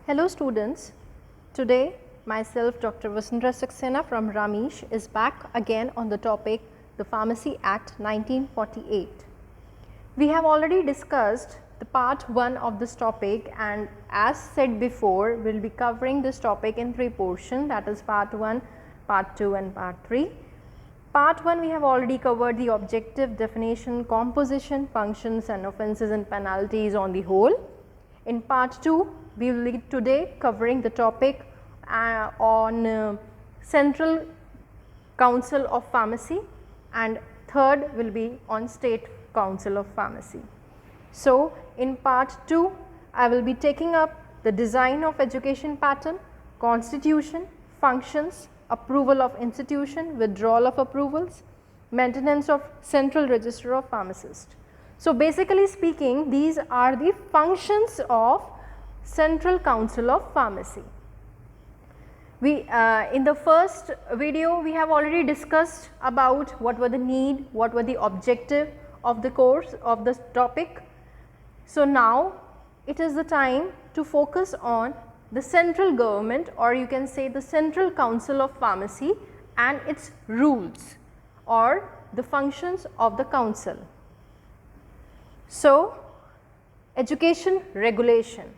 Hello students, today myself Dr. Vasundhara Saxena from Ram-Eesh is back again on the topic the Pharmacy Act 1948. We have already discussed the part 1 of this topic, and as said before we will be covering this topic in 3 portions, that is part 1, part 2 and part 3. Part 1 we have already covered the objective, definition, composition, functions and offences and penalties on the whole. In part 2 we will be today covering the topic on Central Council of Pharmacy, and third will be on State Council of Pharmacy. So, in part 2 I will be taking up the design of education pattern, constitution, functions, approval of institution, withdrawal of approvals, maintenance of central register of pharmacists. So, basically speaking, these are the functions of Central Council of Pharmacy. In the first video we have already discussed about what were the need, what were the objective of the course of this topic. So, now it is the time to focus on the central government, or you can say the Central Council of Pharmacy and its rules or the functions of the council. So, education regulation.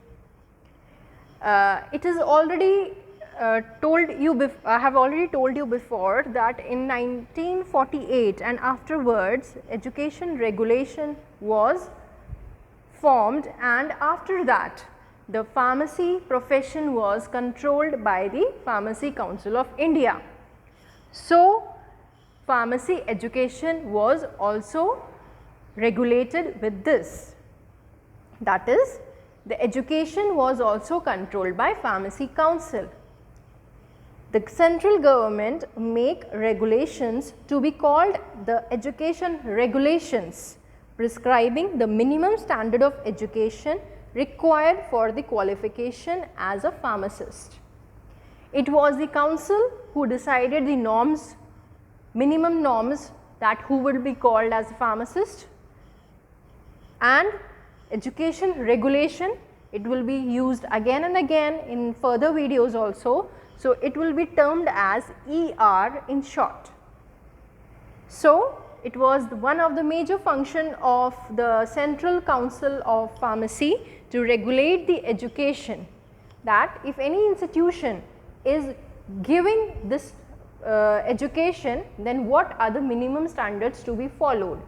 It is already I have already told you before that in 1948 and afterwards education regulation was formed, and after that the pharmacy profession was controlled by the Pharmacy Council of India. So, pharmacy education was also regulated with this, that is, the education was also controlled by Pharmacy Council. The central government make regulations to be called the education regulations, prescribing the minimum standard of education required for the qualification as a pharmacist. It was the council who decided the norms, minimum norms, that who will be called as a pharmacist, and education regulation, it will be used again and again in further videos also. So, it will be termed as ER in short. So, it was one of the major function of the Central Council of Pharmacy to regulate the education, that if any institution is giving this education, then what are the minimum standards to be followed.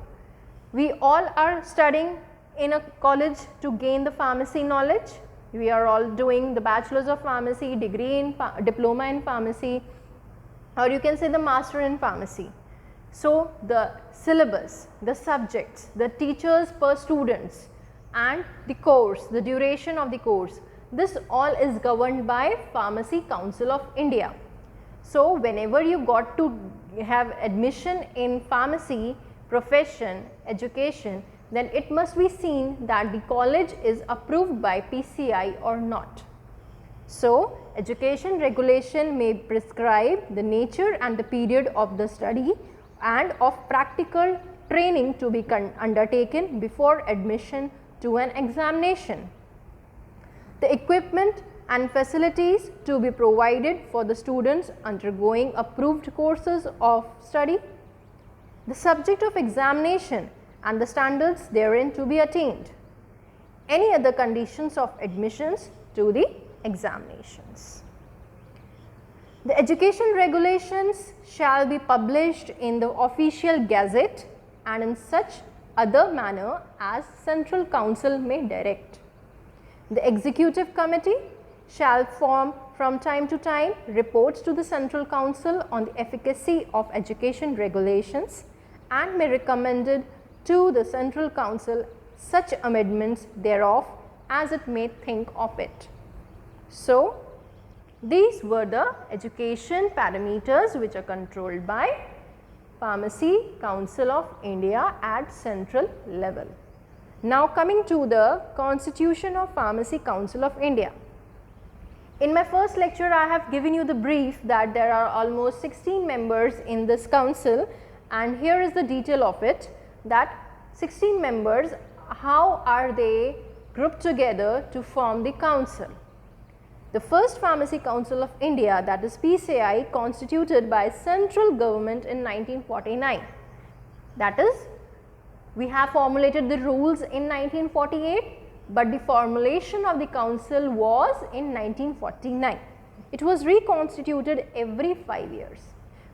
We all are studying in a college to gain the pharmacy knowledge. We are all doing the bachelor's of pharmacy, degree in diploma in pharmacy, or you can say the master in pharmacy. So, the syllabus, the subjects, the teachers per students and the course, the duration of the course, this all is governed by Pharmacy Council of India. So, whenever you got to have admission in pharmacy profession, education, then it must be seen that the college is approved by PCI or not. So, education regulation may prescribe the nature and the period of the study and of practical training to be undertaken before admission to an examination. The equipment and facilities to be provided for the students undergoing approved courses of study, the subject of examination and the standards therein to be attained, any other conditions of admissions to the examinations. The education regulations shall be published in the official gazette and in such other manner as Central Council may direct. The executive committee shall form from time to time reports to the Central Council on the efficacy of education regulations and may recommend to the Central Council such amendments thereof as it may think of it. So, these were the education parameters which are controlled by Pharmacy Council of India at central level. Now, coming to the Constitution of Pharmacy Council of India. In my first lecture I have given you the brief that there are almost 16 members in this council, and here is the detail of it, that 16 members, how are they grouped together to form the council. The first Pharmacy Council of India, that is PCI, constituted by central government in 1949. That is, we have formulated the rules in 1948, but the formulation of the council was in 1949. It was reconstituted every 5 years.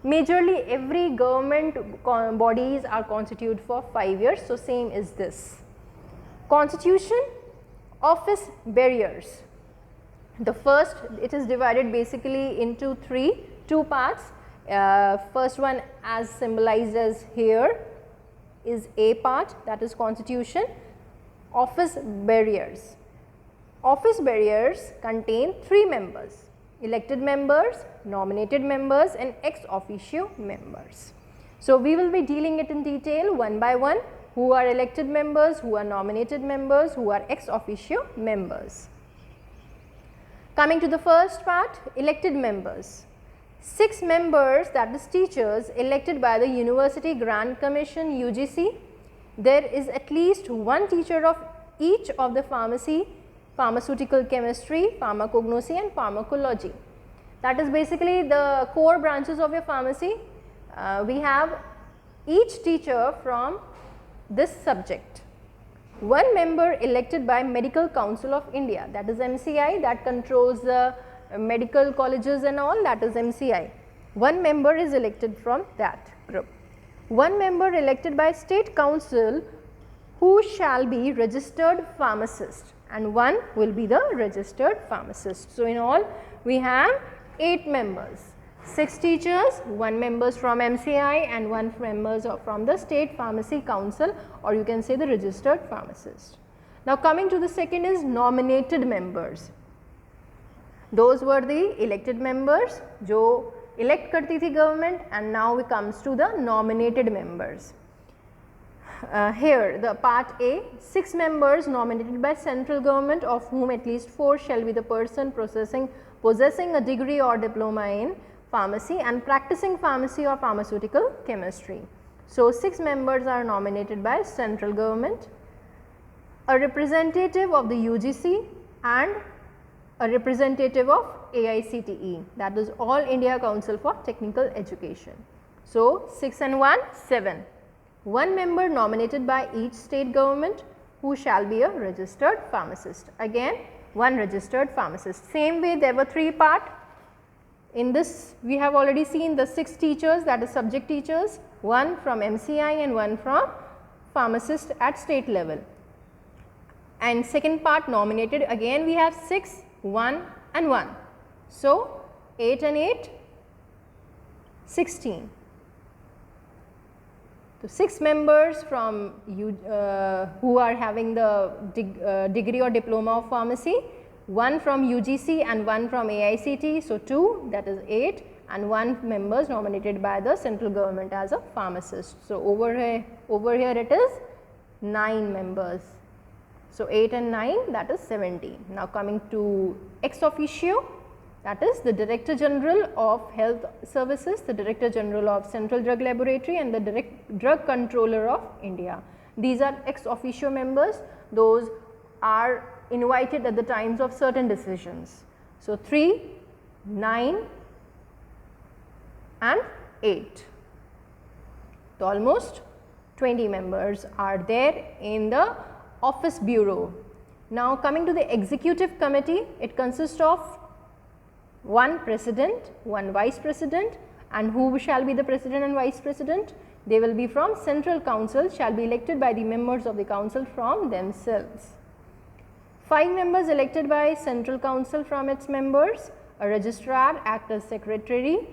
Majorly every government bodies are constituted for 5 years, so same is this. Constitution, office barriers. The first, it is divided basically into two parts. First one, as symbolized as here, is A part, that is constitution. Office barriers. Office barriers contain 3 members: elected members, nominated members and ex officio members. So, we will be dealing it in detail one by one, who are elected members, who are nominated members, who are ex officio members. Coming to the first part, elected members. 6 members, that is teachers, elected by the University Grant Commission UGC. There is at least one teacher of each of the pharmacy, pharmaceutical chemistry, pharmacognosy and pharmacology. That is basically the core branches of your pharmacy. We have each teacher from this subject. One member elected by Medical Council of India, that is MCI, that controls the medical colleges and all, that is MCI. One member is elected from that group. One member elected by State Council, who shall be registered pharmacist, and one will be the registered pharmacist. So, in all we have 8 members, 6 teachers, 1 members from MCI and 1 members from the State Pharmacy Council, or you can say the registered pharmacist. Now, coming to the second is nominated members. Those were the elected members जो elect करती थी government, and now it comes to the nominated members. Here the part A, 6 members nominated by central government, of whom at least 4 shall be the person possessing a degree or diploma in pharmacy and practicing pharmacy or pharmaceutical chemistry. So, 6 members are nominated by central government, a representative of the UGC and a representative of AICTE, that is All India Council for Technical Education. So, 6 and 1, 7. 1 member nominated by each state government, who shall be a registered pharmacist. Again 1 registered pharmacist. Same way there were 3 parts. In this we have already seen the 6 teachers, that is subject teachers, 1 from MCI and 1 from pharmacist at state level. And second part nominated, again we have 6, 1 and 1. So, 8 and 8, 16. So, 6 members from who are having the degree or diploma of pharmacy, 1 from UGC and 1 from AICTE. So, 2, that is 8, and 1 members nominated by the central government as a pharmacist. So, over here it is 9 members. So, 8 and 9, that is 17. Now, coming to ex officio, that is the Director General of Health Services, the Director General of Central Drug Laboratory and the Drug Controller of India. These are ex officio members, those are invited at the times of certain decisions. So, 3, 9 and 8. So, almost 20 members are there in the office bureau. Now, coming to the executive committee, it consists of 1 president, 1 vice president, and who shall be the president and vice president? They will be from central council, shall be elected by the members of the council from themselves. 5 members elected by central council from its members, a registrar act as secretary,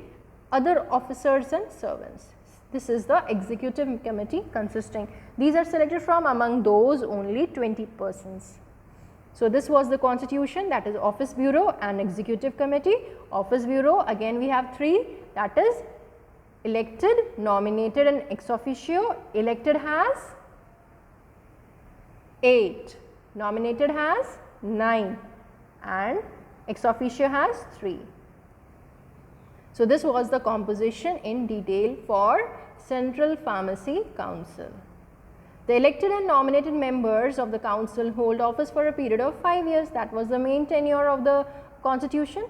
other officers and servants. This is the executive committee consisting. These are selected from among those only 20 persons. So, this was the constitution, that is office bureau and executive committee. Office bureau, again we have 3, that is elected, nominated and ex officio. Elected has 8, nominated has 9 and ex officio has 3. So, this was the composition in detail for Central Pharmacy Council. The elected and nominated members of the council hold office for a period of 5 years. That was the main tenure of the constitution,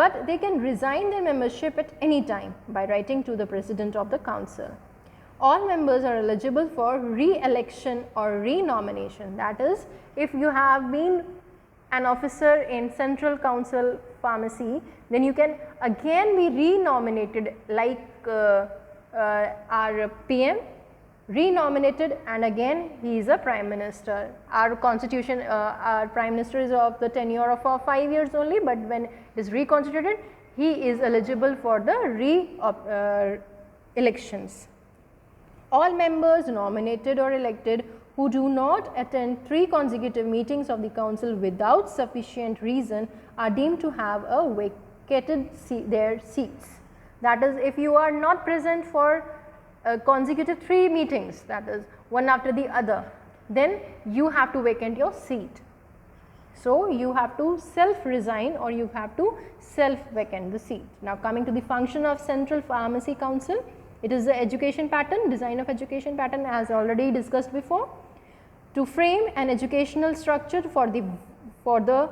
but they can resign their membership at any time by writing to the president of the council. All members are eligible for re-election or re-nomination. That is, if you have been an officer in Central Council Pharmacy, then you can again be re-nominated, like our PM re-nominated, and again he is a Prime Minister. Our constitution, our Prime Minister is of the tenure of 5 years only, but when it is reconstituted, he is eligible for the re-elections. All members nominated or elected who do not attend 3 consecutive meetings of the council without sufficient reason are deemed to have vacated their seats. That is, if you are not present for consecutive 3 meetings, that is one after the other, then you have to vacate your seat. So, you have to self resign or you have to self vacate the seat. Now, coming to the function of Central Pharmacy Council, it is the education pattern, design of education pattern as already discussed before, to frame an educational structure for the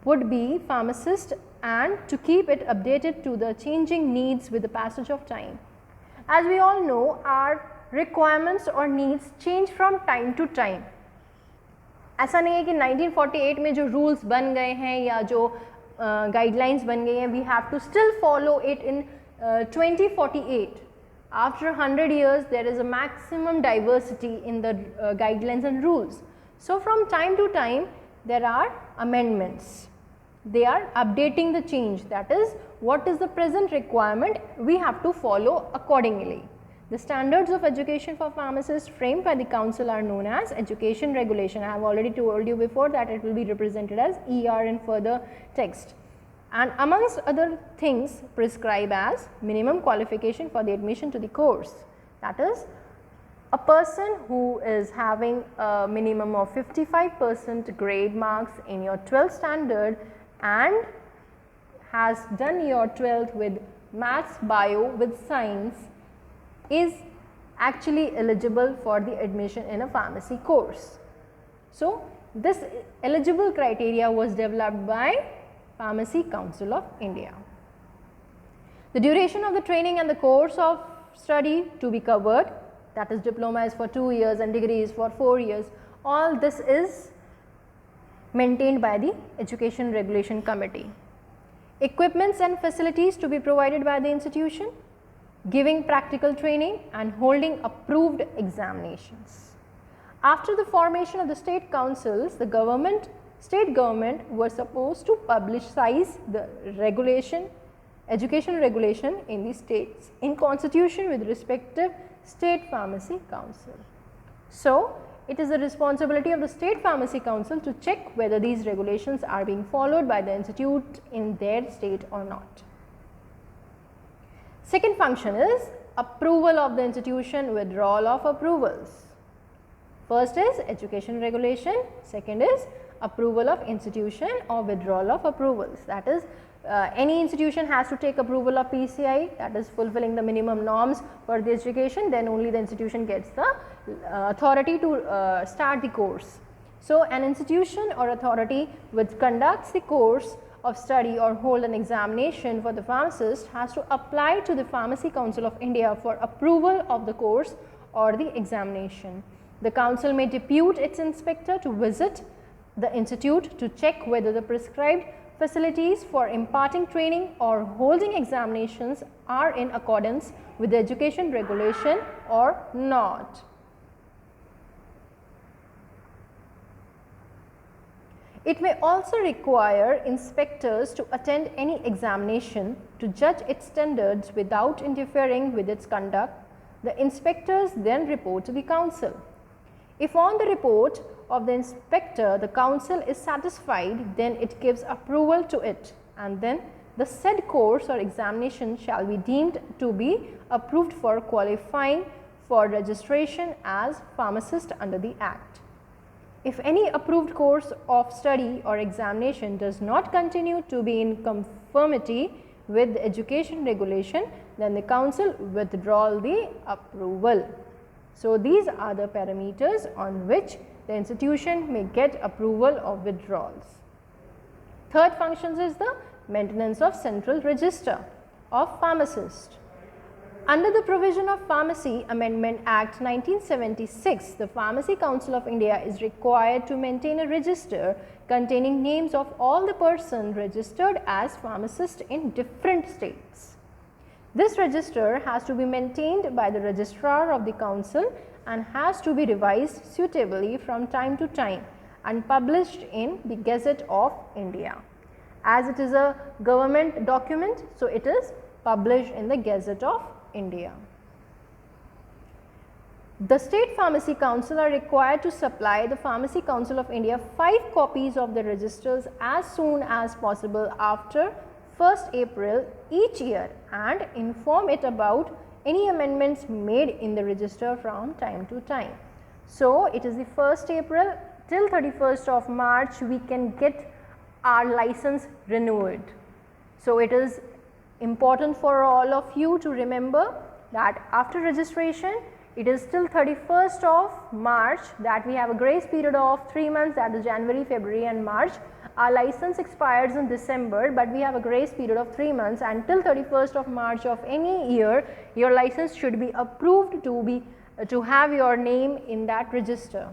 would-be pharmacist and to keep it updated to the changing needs with the passage of time. As we all know, our requirements or needs change from time to time. ऐसा नहीं है कि 1948 में जो rules बन गए हैं या जो guidelines बन गए हैं, we have to still follow it in 2048. After 100 years, there is a maximum diversity in the guidelines and rules. So, from time to time, there are amendments. They are updating the change, that is, what is the present requirement, we have to follow accordingly. The standards of education for pharmacists framed by the council are known as education regulation. I have already told you before that it will be represented as ER in further text, and amongst other things prescribe as minimum qualification for the admission to the course. That is, a person who is having a minimum of 55% grade marks in your 12th standard and has done your 12th with maths, bio, with science is actually eligible for the admission in a pharmacy course. So, this eligible criteria was developed by Pharmacy Council of India. The duration of the training and the course of study to be covered, that is, diploma is for 2 years and degree is for 4 years, all this is maintained by the Education Regulation Committee. Equipments and facilities to be provided by the institution, giving practical training and holding approved examinations. After the formation of the state councils, the state government were supposed to publicize the education regulation in the states in constitution with respective state pharmacy council. So, it is the responsibility of the state pharmacy council to check whether these regulations are being followed by the institute in their state or not. Second function is approval of the institution, withdrawal of approvals. First is education regulation, second is approval of institution or withdrawal of approvals. That is, any institution has to take approval of PCI, that is fulfilling the minimum norms for the education, then only the institution gets the authority to start the course. So, an institution or authority which conducts the course of study or hold an examination for the pharmacist has to apply to the Pharmacy Council of India for approval of the course or the examination. The council may depute its inspector to visit the institute to check whether the prescribed facilities for imparting training or holding examinations are in accordance with the education regulation or not. It may also require inspectors to attend any examination to judge its standards without interfering with its conduct. The inspectors then report to the council. If on the report of the inspector the council is satisfied, then it gives approval to it, and then the said course or examination shall be deemed to be approved for qualifying for registration as pharmacist under the Act. If any approved course of study or examination does not continue to be in conformity with the education regulation, then the council withdraw the approval. So, these are the parameters on which the institution may get approval of withdrawals. Third function is the maintenance of central register of pharmacists. Under the provision of Pharmacy Amendment Act 1976, the Pharmacy Council of India is required to maintain a register containing names of all the persons registered as pharmacists in different states. This register has to be maintained by the registrar of the council and has to be revised suitably from time to time and published in the Gazette of India. As it is a government document, so it is published in the Gazette of India. The State Pharmacy Council are required to supply the Pharmacy Council of India 5 copies of the registers as soon as possible after 1st April each year and inform it about any amendments made in the register from time to time. So, it is the 1st April till 31st of March we can get our license renewed. So, it is important for all of you to remember that after registration it is till 31st of March that we have a grace period of 3 months, that is January, February and March. Our license expires in December, but we have a grace period of 3 months, and till 31st of March of any year your license should be approved to have your name in that register.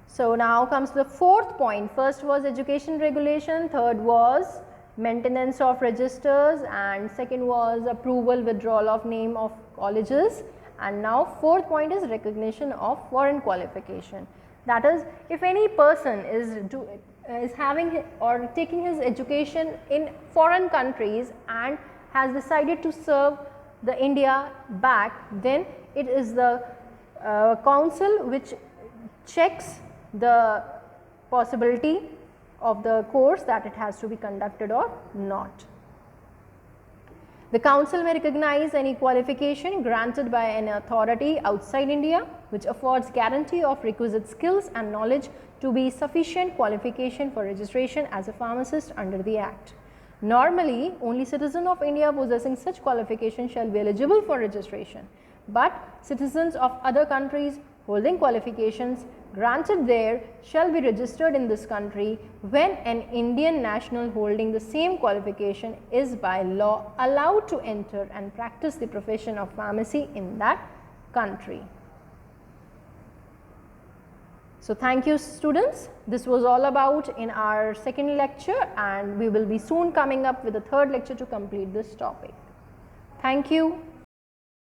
So, now comes the fourth point. First was education regulation, third was maintenance of registers, and second was approval withdrawal of name of colleges, and now fourth point is recognition of foreign qualification. That is, if any person is having or taking his education in foreign countries and has decided to serve the India back, then it is the council which checks the possibility of the course that it has to be conducted or not. The council may recognize any qualification granted by an authority outside India which affords guarantee of requisite skills and knowledge to be sufficient qualification for registration as a pharmacist under the Act. Normally, only citizens of India possessing such qualification shall be eligible for registration, but citizens of other countries holding qualifications granted there shall be registered in this country when an Indian national holding the same qualification is by law allowed to enter and practice the profession of pharmacy in that country. So, thank you students. This was all about in our second lecture, and we will be soon coming up with a third lecture to complete this topic. Thank you.